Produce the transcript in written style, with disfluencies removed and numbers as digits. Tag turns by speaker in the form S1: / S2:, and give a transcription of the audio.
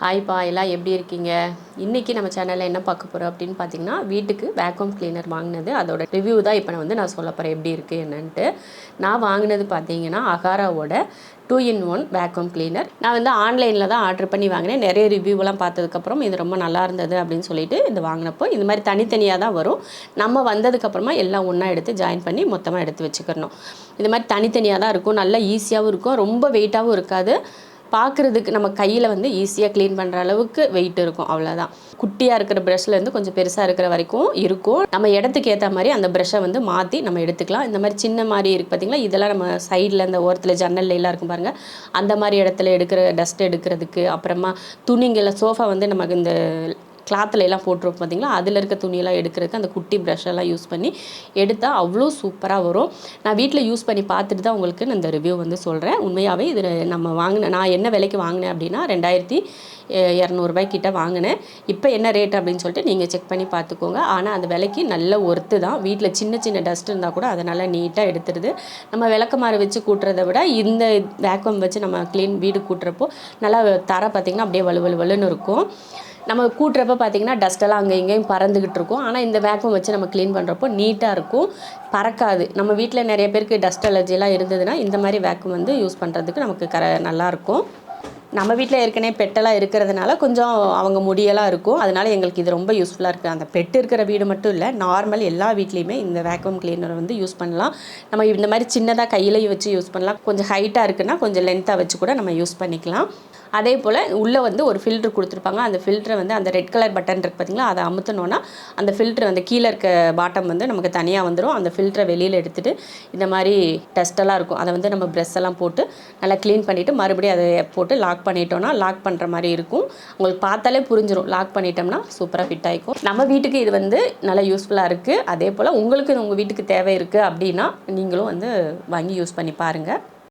S1: ஹாய்ப்பா எல்லாம் எப்படி இருக்கீங்க? இன்றைக்கி நம்ம சேனலில் என்ன பார்க்க போகிறோம் அப்படின்னு பார்த்தீங்கன்னா, வீட்டுக்கு வேக்யூம் கிளீனர் வாங்கினது அதோட ரிவ்யூ தான் இப்போ நான் சொல்ல போகிறேன் எப்படி இருக்குது என்னன்ட்டு. நான் வாங்கினது பார்த்தீங்கன்னா அகாராவோட 2-in-1 வேக்யூம் கிளீனர். நான் ஆன்லைனில் தான் ஆர்டர் பண்ணி வாங்கினேன். நிறைய ரிவ்யூவெல்லாம் பார்த்ததுக்கப்புறம் இது ரொம்ப நல்லா இருந்தது அப்படின்னு சொல்லிட்டு இது வாங்கினப்போ இந்த மாதிரி தனித்தனியாக தான் வரும். நம்ம வந்ததுக்கப்புறமா எல்லாம் ஒன்றா எடுத்து ஜாயின் பண்ணி மொத்தமாக எடுத்து வச்சுக்கிறணும். இது மாதிரி தனித்தனியாக தான் இருக்கும். நல்லா ஈஸியாகவும் இருக்கும், ரொம்ப வெயிட்டாகவும் இருக்காது. பார்க்குறதுக்கு நம்ம கையில் ஈஸியாக க்ளீன் பண்ணுற அளவுக்கு வெயிட் இருக்கும், அவ்வளோதான். குட்டியாக இருக்கிற ப்ரஷ்லேருந்து கொஞ்சம் பெருசாக இருக்கிற வரைக்கும் இருக்கும். நம்ம இடத்துக்கு ஏற்ற மாதிரி அந்த ப்ரஷ்ஷை மாற்றி நம்ம எடுத்துக்கலாம். இந்த மாதிரி சின்ன மாதிரி இருக்குது பார்த்திங்களா, இதெல்லாம் நம்ம சைடில் அந்த ஓரத்தில் ஜன்னல்லாம் இருக்கும் பாருங்கள், அந்த மாதிரி இடத்துல எடுக்கிற டஸ்ட் எடுக்கிறதுக்கு. அப்புறமா துணிங்களை சோஃபா நமக்கு இந்த கிளாத்தில் எல்லாம் போட்டுருவோம் பார்த்திங்களா, அதில் இருக்க துணியெல்லாம் எடுக்கிறதுக்கு அந்த குட்டி ப்ரஷ்ஷெல்லாம் யூஸ் பண்ணி எடுத்தால் அவ்வளோ சூப்பராக வரும். நான் வீட்டில் யூஸ் பண்ணி பார்த்துட்டு தான் உங்களுக்கு நான் இந்த ரிவ்யூ சொல்கிறேன். உண்மையாகவே இது நம்ம வாங்கினேன், நான் என்ன விலைக்கு வாங்கினேன் அப்படின்னா 2200 கிட்ட வாங்கினேன். இப்போ என்ன ரேட் அப்படின்னு சொல்லிட்டு நீங்கள் செக் பண்ணி பார்த்துக்கோங்க. ஆனால் அந்த விலைக்கு நல்ல ஒர்த்து தான். வீட்டில் சின்ன சின்ன டஸ்ட் இருந்தால் கூட அதை நல்லா நீட்டாக எடுத்துடுது. நம்ம விளக்கமாறு வச்சு கூட்டுறதை விட இந்த வேக்யூம் வச்சு நம்ம வீடு கூட்டுறப்போ நல்லா தர பார்த்திங்கன்னா அப்படியே வலுவலுன்னு இருக்கும். நம்ம கூட்டுறப்ப பார்த்திங்கன்னா டஸ்ட்டெல்லாம் அங்கே இங்கேயும் பறந்துக்கிட்டு இருக்கும். ஆனால் இந்த வேக்யூம் வச்சு நம்ம க்ளீன் பண்ணுறப்போ நீட்டாக இருக்கும், பறக்காது. நம்ம வீட்டில் நிறைய பேருக்கு டஸ்ட் அலர்ஜிலாம் இருந்ததுன்னா இந்த மாதிரி வேக்யூம் யூஸ் பண்ணுறதுக்கு நமக்கு நல்லாயிருக்கும். நம்ம வீட்டில் ஏற்கனவே பெட்டெல்லாம் இருக்கிறதுனால கொஞ்சம் அவங்க முடியெல்லாம் இருக்கும். அதனால் எங்களுக்கு இது ரொம்ப யூஸ்ஃபுல்லாக இருக்குது. அந்த பெட்டு இருக்கிற வீடு மட்டும் இல்லை, நார்மல் எல்லா வீட்லேயுமே இந்த வேக்யூம் கிளீனர் யூஸ் பண்ணலாம். நம்ம இந்த மாதிரி சின்னதாக கையிலையும் வச்சு யூஸ் பண்ணலாம். கொஞ்சம் ஹைட்டாக இருக்குன்னா கொஞ்சம் லென்த்தாக வச்சு கூட நம்ம யூஸ் பண்ணிக்கலாம். அதே போல் உள்ளே ஒரு ஃபில்ட்ரு கொடுத்துருப்பாங்க. அந்த ஃபில்ட்ரை அந்த ரெட் கலர் பட்டன் இருக்குது பார்த்திங்களா, அதை அமுத்தினோன்னா அந்த ஃபில்ட்ரு கீழே இருக்க பாட்டம் நமக்கு தனியாக வந்துடும். அந்த ஃபில்ட்ரை வெளியில் எடுத்துகிட்டு இந்த மாதிரி டஸ்ட்டெல்லாம் இருக்கும், அதை நம்ம ப்ரெஷ் எல்லாம் போட்டு நல்லா க்ளீன் பண்ணிவிட்டு மறுபடியும் அதை போட்டு லாக் பண்ணிட்டோன்னா லாக் பண்ணுற மாதிரி இருக்கும். உங்களுக்கு பார்த்தாலே புரிஞ்சிடும், லாக் பண்ணிட்டோம்னா சூப்பராக ஃபிட் ஆகிக்கும். நம்ம வீட்டுக்கு இது நல்லா யூஸ்ஃபுல்லாக இருக்குது. அதே போல் உங்களுக்கு உங்கள் வீட்டுக்கு தேவை இருக்குது அப்படின்னா நீங்களும் வாங்கி யூஸ் பண்ணி பாருங்கள்.